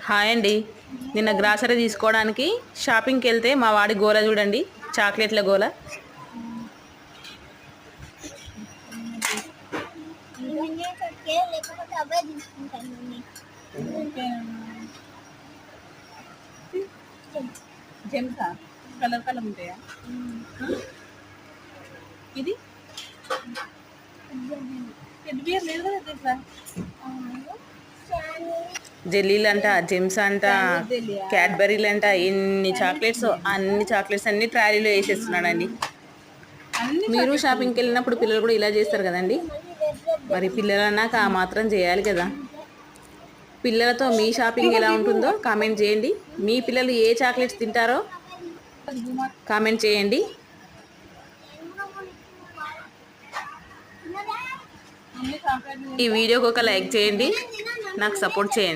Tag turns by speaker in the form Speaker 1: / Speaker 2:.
Speaker 1: Hi అండి. నిన్న grocery తీసుకోవడానికి షాపింగ్కి వెళ్తే మా వాడి గోల చూడండి, చాక్లెట్ల గోల.
Speaker 2: జెమ్సా కలర్ కలర్ ఉంటాయా? ఇది లేదు కదా తెలుసా?
Speaker 1: జెల్లీలు అంట, జెమ్స్ అంట, క్యాడ్బరీలు అంట, ఎన్ని చాక్లెట్స్, అన్ని చాక్లెట్స్ అన్ని ట్రాలీలో వేసేస్తున్నాడండి. మీరు షాపింగ్కి వెళ్ళినప్పుడు పిల్లలు కూడా ఇలా చేస్తారు కదండి. మరి పిల్లలన్నాక ఆ మాత్రం చేయాలి కదా. పిల్లలతో మీ షాపింగ్ ఎలా ఉంటుందో కామెంట్ చేయండి. మీ పిల్లలు ఏ చాక్లెట్స్ తింటారో కామెంట్ చేయండి. ఈ వీడియోకి ఒక లైక్ చేయండి, నాకు సపోర్ట్ చేయండి.